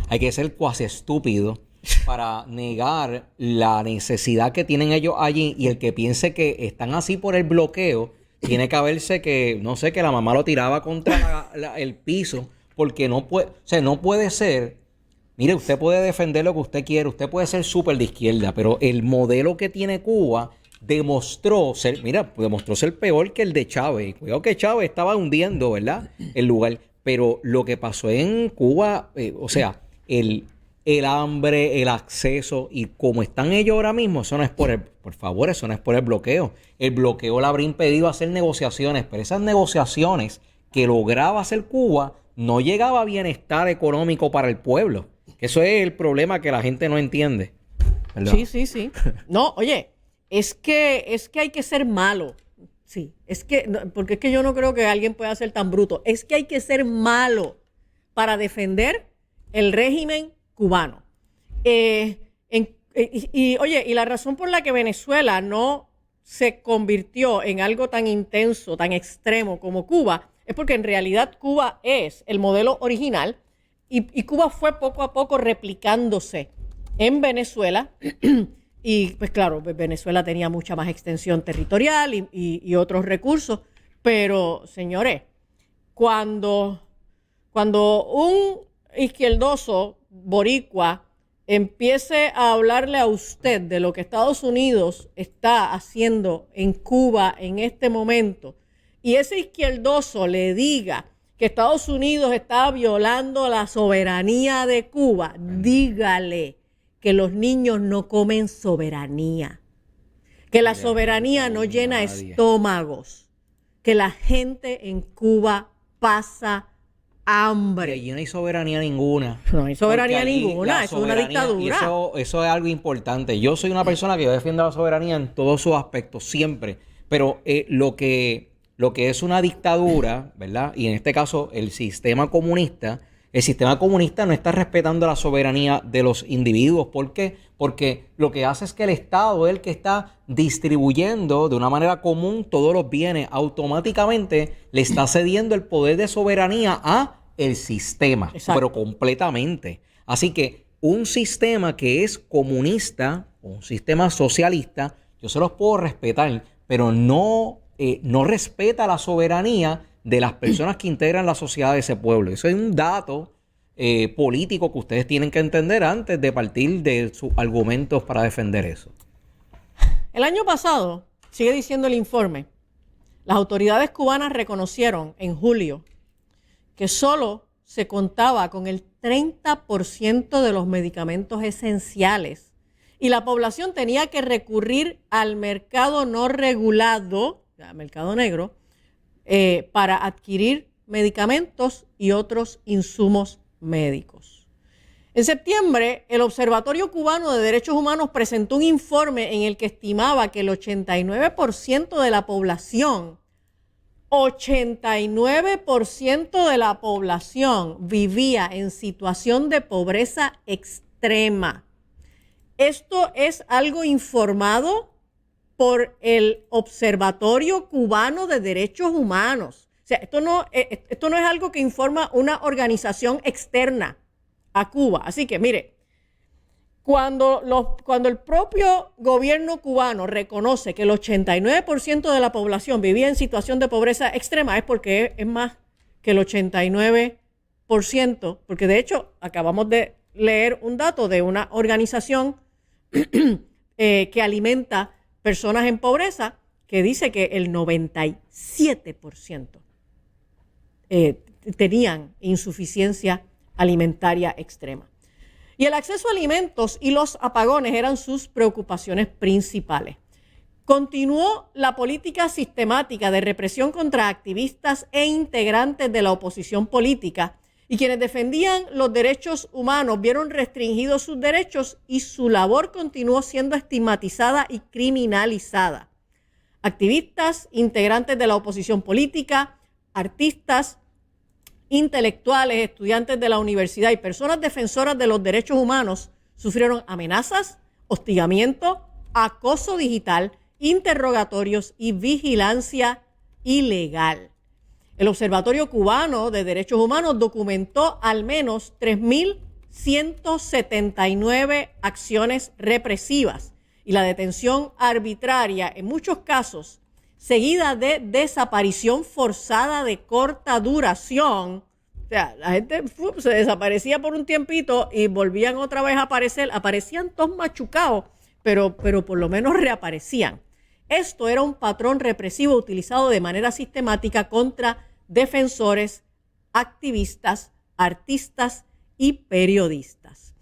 hay que ser cuasi estúpido para negar la necesidad que tienen ellos allí, y el que piense que están así por el bloqueo tiene que haberse que, no sé, que la mamá lo tiraba contra el piso, porque no puede ser. Mire, usted puede defender lo que usted quiere, usted puede ser súper de izquierda, pero el modelo que tiene Cuba demostró ser peor que el de Chávez. Cuidado que Chávez estaba hundiendo, ¿verdad? El lugar. Pero lo que pasó en Cuba, o sea, el hambre, el acceso y como están ellos ahora mismo, eso no es por favor, eso no es por el bloqueo. El bloqueo le habría impedido hacer negociaciones, pero esas negociaciones que lograba hacer Cuba no llegaba a bienestar económico para el pueblo. Eso es el problema que la gente no entiende, ¿verdad? Sí. No, oye, es que hay que ser malo. Sí, porque es que yo no creo que alguien pueda ser tan bruto. Es que hay que ser malo para defender el régimen cubano. Y la razón por la que Venezuela no se convirtió en algo tan intenso, tan extremo como Cuba, es porque en realidad Cuba es el modelo original y Cuba fue poco a poco replicándose en Venezuela. Y pues claro, Venezuela tenía mucha más extensión territorial y otros recursos, pero señores, cuando un izquierdoso boricua empiece a hablarle a usted de lo que Estados Unidos está haciendo en Cuba en este momento, y ese izquierdoso le diga que Estados Unidos está violando la soberanía de Cuba, dígale que los niños no comen soberanía, que la soberanía no llena estómagos, que la gente en Cuba pasa hambre. Allí no hay soberanía ninguna. No hay soberanía ninguna, eso es una dictadura. Y eso es algo importante. Yo soy una persona que yo defiendo la soberanía en todos sus aspectos, siempre. Pero lo que es una dictadura, ¿verdad? Y en este caso el sistema comunista no está respetando la soberanía de los individuos. ¿Por qué? Porque lo que hace es que el Estado es el que está distribuyendo de una manera común todos los bienes. Automáticamente le está cediendo el poder de soberanía a el sistema. Exacto. Pero completamente. Así que un sistema que es comunista, un sistema socialista, yo se los puedo respetar, pero no respeta la soberanía de las personas que integran la sociedad de ese pueblo. Eso es un dato político que ustedes tienen que entender antes de partir de sus argumentos para defender eso. El año pasado, sigue diciendo el informe, las autoridades cubanas reconocieron en julio que solo se contaba con el 30% de los medicamentos esenciales y la población tenía que recurrir al mercado no regulado, al mercado negro, para adquirir medicamentos y otros insumos médicos. En septiembre, el Observatorio Cubano de Derechos Humanos presentó un informe en el que estimaba que el 89% de la población, 89% de la población vivía en situación de pobreza extrema. Esto es algo informado por el Observatorio Cubano de Derechos Humanos. O sea, esto no es algo que informa una organización externa a Cuba. Así que, mire, cuando el propio gobierno cubano reconoce que el 89% de la población vivía en situación de pobreza extrema, es porque es más que el 89%, porque de hecho acabamos de leer un dato de una organización que alimenta personas en pobreza, que dice que el 97% tenían insuficiencia alimentaria extrema. Y el acceso a alimentos y los apagones eran sus preocupaciones principales. Continuó la política sistemática de represión contra activistas e integrantes de la oposición política, y quienes defendían los derechos humanos vieron restringidos sus derechos y su labor continuó siendo estigmatizada y criminalizada. Activistas, integrantes de la oposición política, artistas, intelectuales, estudiantes de la universidad y personas defensoras de los derechos humanos sufrieron amenazas, hostigamiento, acoso digital, interrogatorios y vigilancia ilegal. El Observatorio Cubano de Derechos Humanos documentó al menos 3.179 acciones represivas y la detención arbitraria, en muchos casos, seguida de desaparición forzada de corta duración. O sea, la gente se desaparecía por un tiempito y volvían otra vez a aparecer. Aparecían todos machucados, pero por lo menos reaparecían. Esto era un patrón represivo utilizado de manera sistemática contra defensores, activistas, artistas y periodistas.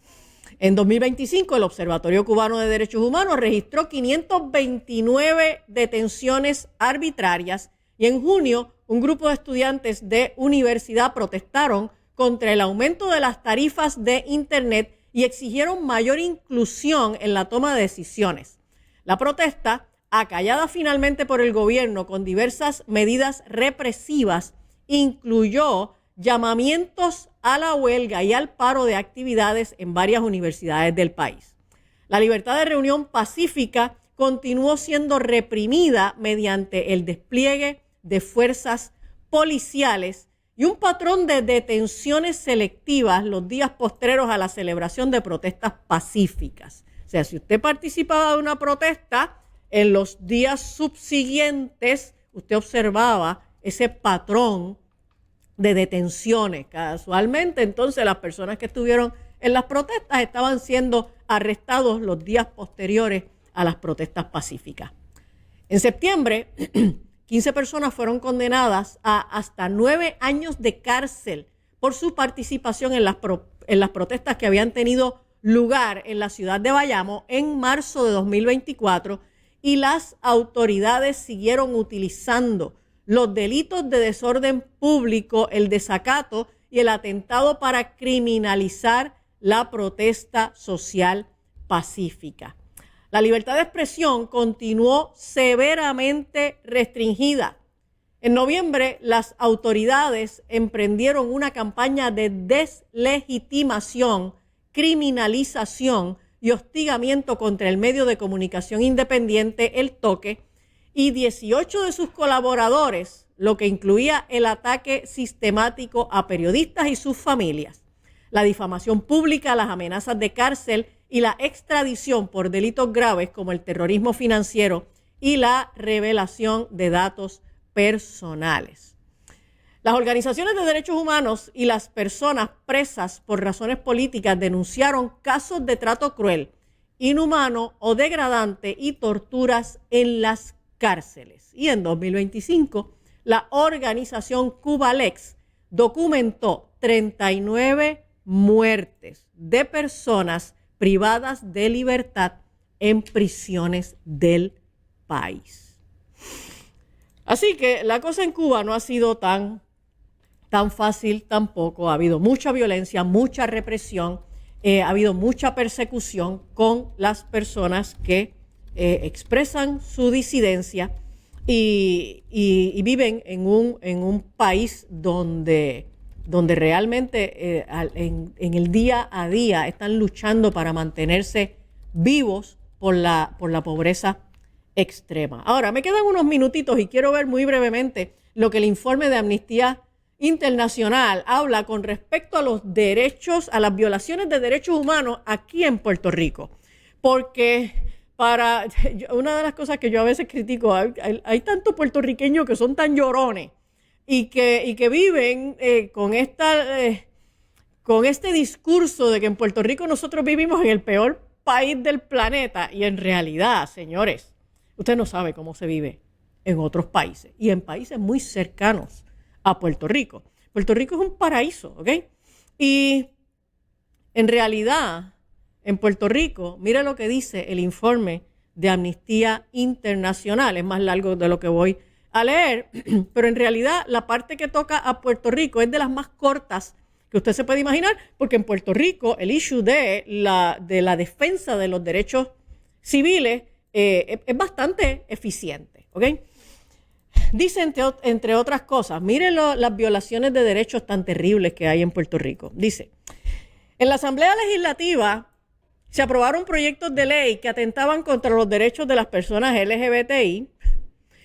En 2025, el Observatorio Cubano de Derechos Humanos registró 529 detenciones arbitrarias y en junio un grupo de estudiantes de universidad protestaron contra el aumento de las tarifas de Internet y exigieron mayor inclusión en la toma de decisiones. La protesta, acallada finalmente por el gobierno con diversas medidas represivas, incluyó llamamientos a la huelga y al paro de actividades en varias universidades del país. La libertad de reunión pacífica continuó siendo reprimida mediante el despliegue de fuerzas policiales y un patrón de detenciones selectivas los días posteriores a la celebración de protestas pacíficas. O sea, si usted participaba de una protesta, en los días subsiguientes usted observaba ese patrón de detenciones. Casualmente, entonces, las personas que estuvieron en las protestas estaban siendo arrestados los días posteriores a las protestas pacíficas. En septiembre, 15 personas fueron condenadas a hasta 9 años de cárcel por su participación en las protestas que habían tenido lugar en la ciudad de Bayamo en marzo de 2024, y las autoridades siguieron utilizando los delitos de desorden público, el desacato y el atentado para criminalizar la protesta social pacífica. La libertad de expresión continuó severamente restringida. En noviembre, las autoridades emprendieron una campaña de deslegitimación, criminalización y hostigamiento contra el medio de comunicación independiente El Toque, y 18 de sus colaboradores, lo que incluía el ataque sistemático a periodistas y sus familias, la difamación pública, las amenazas de cárcel y la extradición por delitos graves como el terrorismo financiero y la revelación de datos personales. Las organizaciones de derechos humanos y las personas presas por razones políticas denunciaron casos de trato cruel, inhumano o degradante y torturas en las cárceles. Y en 2025, la organización Cubalex documentó 39 muertes de personas privadas de libertad en prisiones del país. Así que la cosa en Cuba no ha sido tan fácil tampoco. Ha habido mucha violencia, mucha represión, ha habido mucha persecución con las personas que expresan su disidencia y viven en un país donde realmente en el día a día están luchando para mantenerse vivos por la pobreza extrema. Ahora, me quedan unos minutitos y quiero ver muy brevemente lo que el informe de Amnistía Internacional habla con respecto a los derechos, a las violaciones de derechos humanos aquí en Puerto Rico. Porque una de las cosas que yo a veces critico, hay tantos puertorriqueños que son tan llorones y que viven con este discurso de que en Puerto Rico nosotros vivimos en el peor país del planeta, y en realidad, señores, usted no sabe cómo se vive en otros países y en países muy cercanos a Puerto Rico. Puerto Rico es un paraíso, ¿ok? Y en realidad, en Puerto Rico, mire lo que dice el informe de Amnistía Internacional. Es más largo de lo que voy a leer, pero en realidad la parte que toca a Puerto Rico es de las más cortas que usted se puede imaginar, porque en Puerto Rico el issue de la defensa de los derechos civiles es bastante eficiente, ¿ok? Dice, entre otras cosas, miren las violaciones de derechos tan terribles que hay en Puerto Rico. Dice, en la Asamblea Legislativa se aprobaron proyectos de ley que atentaban contra los derechos de las personas LGBTI,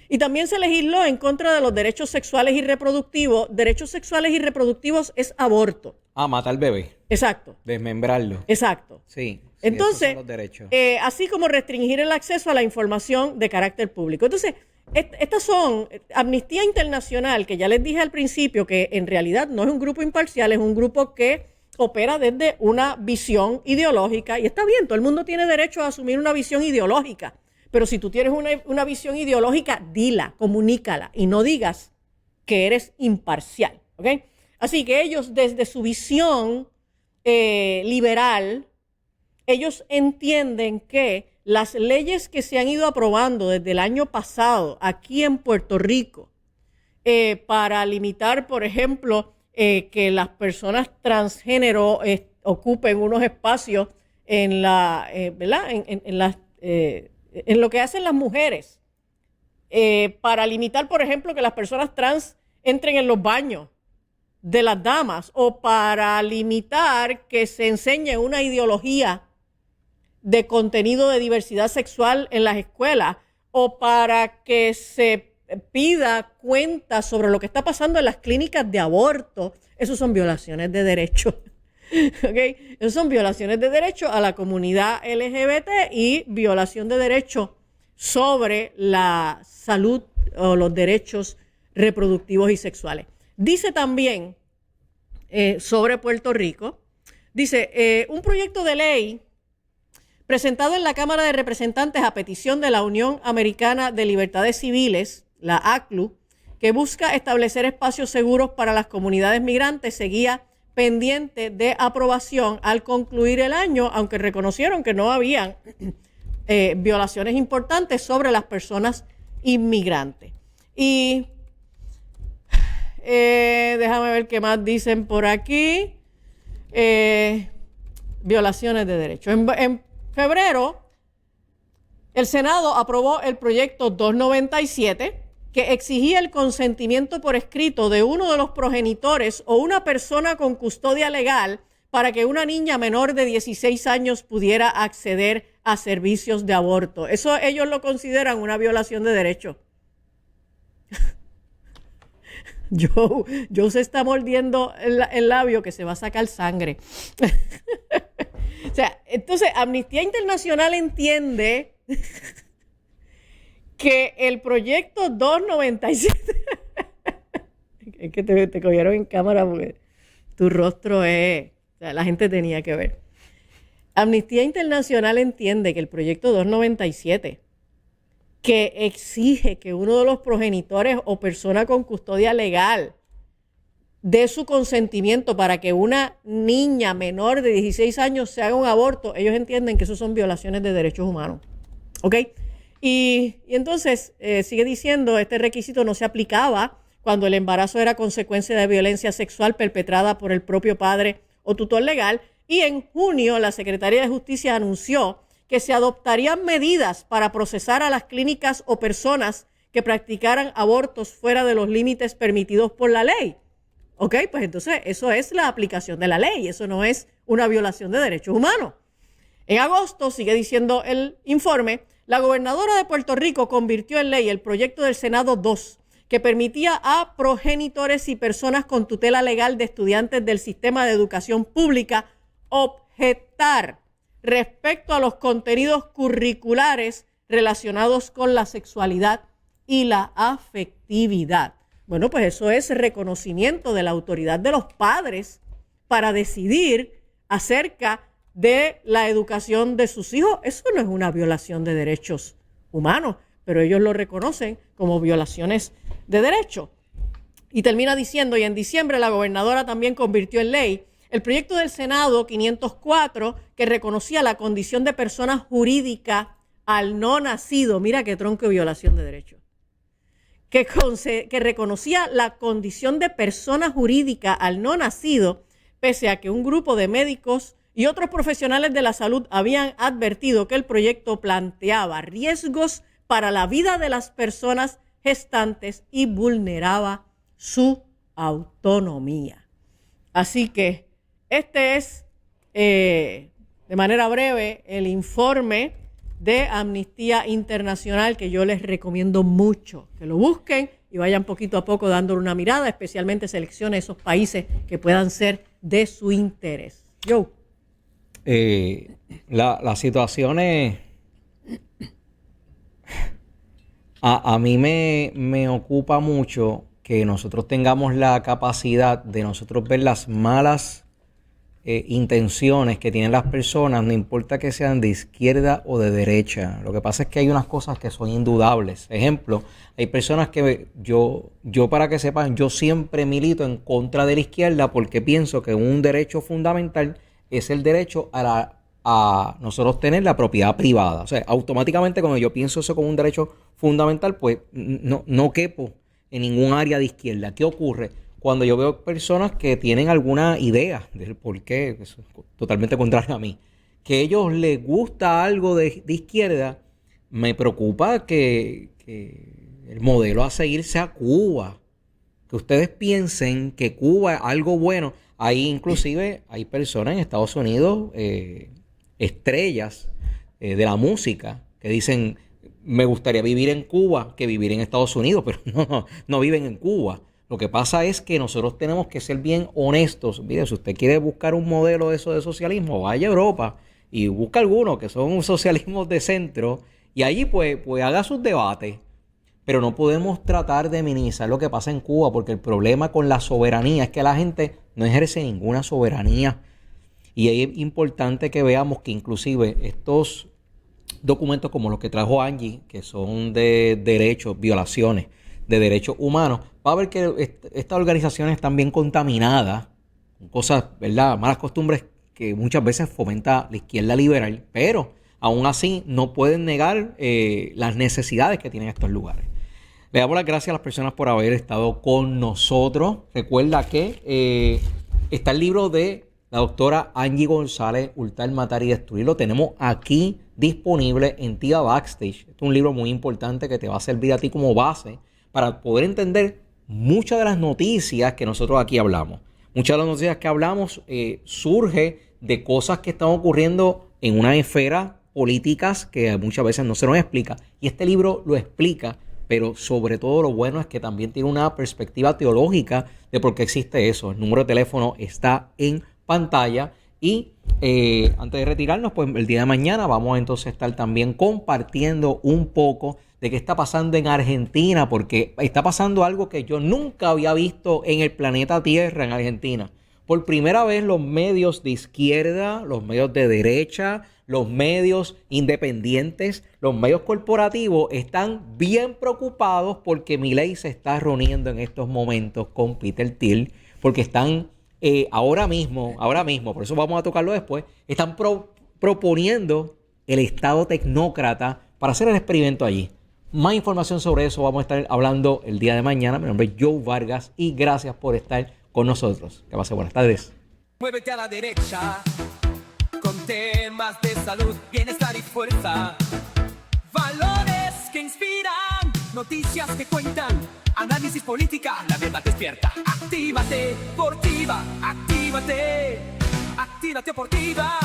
y también se legisló en contra de los derechos sexuales y reproductivos. Derechos sexuales y reproductivos es aborto. Matar al bebé. Exacto. Desmembrarlo. Exacto. Sí. Entonces, esos son los derechos. Así como restringir el acceso a la información de carácter público. Entonces, estas son Amnistía Internacional, que ya les dije al principio que en realidad no es un grupo imparcial, es un grupo que opera desde una visión ideológica, y está bien, todo el mundo tiene derecho a asumir una visión ideológica, Pero si tú tienes una visión ideológica, dila, comunícala y no digas que eres imparcial, ¿ok? Así que ellos desde su visión liberal, ellos entienden que las leyes que se han ido aprobando desde el año pasado aquí en Puerto Rico para limitar, por ejemplo, que las personas transgénero ocupen unos espacios en la, ¿verdad? En lo que hacen las mujeres, para limitar, por ejemplo, que las personas trans entren en los baños de las damas, o para limitar que se enseñe una ideología de contenido de diversidad sexual en las escuelas, o para que se pida cuentas sobre lo que está pasando en las clínicas de aborto. Eso son violaciones de derechos. ¿Okay? Eso son violaciones de derechos a la comunidad LGBT y violación de derechos sobre la salud o los derechos reproductivos y sexuales. Dice también sobre Puerto Rico, dice, un proyecto de ley presentado en la Cámara de Representantes a petición de la Unión Americana de Libertades Civiles, la ACLU, que busca establecer espacios seguros para las comunidades migrantes, seguía pendiente de aprobación al concluir el año, aunque reconocieron que no habían violaciones importantes sobre las personas inmigrantes. Y déjame ver qué más dicen por aquí. Violaciones de derechos. En febrero, el Senado aprobó el proyecto 297, que exigía el consentimiento por escrito de uno de los progenitores o una persona con custodia legal para que una niña menor de 16 años pudiera acceder a servicios de aborto. Eso ellos lo consideran una violación de derechos. Joe se está mordiendo el labio que se va a sacar sangre. O sea, entonces Amnistía Internacional entiende que el proyecto 297 es que te cogieron en cámara porque tu rostro es, o sea, la gente tenía que ver. Amnistía Internacional entiende que el proyecto 297, que exige que uno de los progenitores o persona con custodia legal dé su consentimiento para que una niña menor de 16 años se haga un aborto, ellos entienden que eso son violaciones de derechos humanos. ¿Ok? Y entonces sigue diciendo, este requisito no se aplicaba cuando el embarazo era consecuencia de violencia sexual perpetrada por el propio padre o tutor legal. Y en junio la Secretaría de Justicia anunció que se adoptarían medidas para procesar a las clínicas o personas que practicaran abortos fuera de los límites permitidos por la ley. ¿Ok? Pues entonces eso es la aplicación de la ley, eso no es una violación de derechos humanos. En agosto, sigue diciendo el informe, la gobernadora de Puerto Rico convirtió en ley el proyecto del Senado 2, que permitía a progenitores y personas con tutela legal de estudiantes del sistema de educación pública objetar respecto a los contenidos curriculares relacionados con la sexualidad y la afectividad. Bueno, pues eso es reconocimiento de la autoridad de los padres para decidir acerca de la educación de sus hijos. Eso no es una violación de derechos humanos, pero ellos lo reconocen como violaciones de derechos. Y termina diciendo, y en diciembre la gobernadora también convirtió en ley el proyecto del Senado 504 que reconocía la condición de persona jurídica al no nacido. Mira qué tronco de violación de derechos. Que reconocía la condición de persona jurídica al no nacido, pese a que un grupo de médicos y otros profesionales de la salud habían advertido que el proyecto planteaba riesgos para la vida de las personas gestantes y vulneraba su autonomía. Así que este es, de manera breve, el informe de Amnistía Internacional, que yo les recomiendo mucho que lo busquen y vayan poquito a poco dándole una mirada, especialmente seleccione esos países que puedan ser de su interés. Yo. La situación es... A mí me ocupa mucho que nosotros tengamos la capacidad de nosotros ver las malas intenciones que tienen las personas, no importa que sean de izquierda o de derecha. Lo que pasa es que hay unas cosas que son indudables. Ejemplo, hay personas que yo para que sepan, yo siempre milito en contra de la izquierda porque pienso que un derecho fundamental es el derecho a nosotros tener la propiedad privada. O sea, automáticamente cuando yo pienso eso como un derecho fundamental, pues no quepo en ningún área de izquierda. ¿Qué ocurre? Cuando yo veo personas que tienen alguna idea del por qué, es totalmente contrario a mí, que a ellos les gusta algo de izquierda, me preocupa que el modelo a seguir sea Cuba. Que ustedes piensen que Cuba es algo bueno. Ahí inclusive hay personas en Estados Unidos, estrellas de la música, que dicen, me gustaría vivir en Cuba que vivir en Estados Unidos, pero no viven en Cuba. Lo que pasa es que nosotros tenemos que ser bien honestos. Mire, si usted quiere buscar un modelo de eso de socialismo, vaya a Europa y busca algunos que son socialismos de centro y allí pues haga sus debates. Pero no podemos tratar de minimizar lo que pasa en Cuba porque el problema con la soberanía es que la gente no ejerce ninguna soberanía. Y es importante que veamos que inclusive estos documentos como los que trajo Angie, que son de derechos, violaciones de derechos humanos, va a ver que estas organizaciones están bien contaminadas con cosas, ¿verdad? Malas costumbres que muchas veces fomenta la izquierda liberal, pero aún así no pueden negar las necesidades que tienen estos lugares. Le damos las gracias a las personas por haber estado con nosotros. Recuerda que está el libro de la doctora Angie González, Hurtar, Matar y Destruir. Lo tenemos aquí disponible en TIA Backstage. Este es un libro muy importante que te va a servir a ti como base para poder entender muchas de las noticias que nosotros aquí hablamos. Muchas de las noticias que hablamos surge de cosas que están ocurriendo en una esfera políticas que muchas veces no se nos explica. Y este libro lo explica, pero sobre todo lo bueno es que también tiene una perspectiva teológica de por qué existe eso. El número de teléfono está en pantalla. Y antes de retirarnos, pues el día de mañana vamos entonces a estar también compartiendo un poco de qué está pasando en Argentina, porque está pasando algo que yo nunca había visto en el planeta Tierra en Argentina. Por primera vez los medios de izquierda, los medios de derecha, los medios independientes, los medios corporativos están bien preocupados porque Milei se está reuniendo en estos momentos con Peter Thiel, porque están ahora mismo, por eso vamos a tocarlo después, están proponiendo el Estado tecnócrata para hacer el experimento allí. Más información sobre eso vamos a estar hablando el día de mañana. Mi nombre es Joe Vargas y gracias por estar con nosotros. Que pase buenas tardes. Muévete a la derecha con temas de salud, bienestar y fuerza. Valores que inspiran, noticias que cuentan, análisis política, la verdad despierta. Actívate, Portiva, actívate, actívate, Portiva.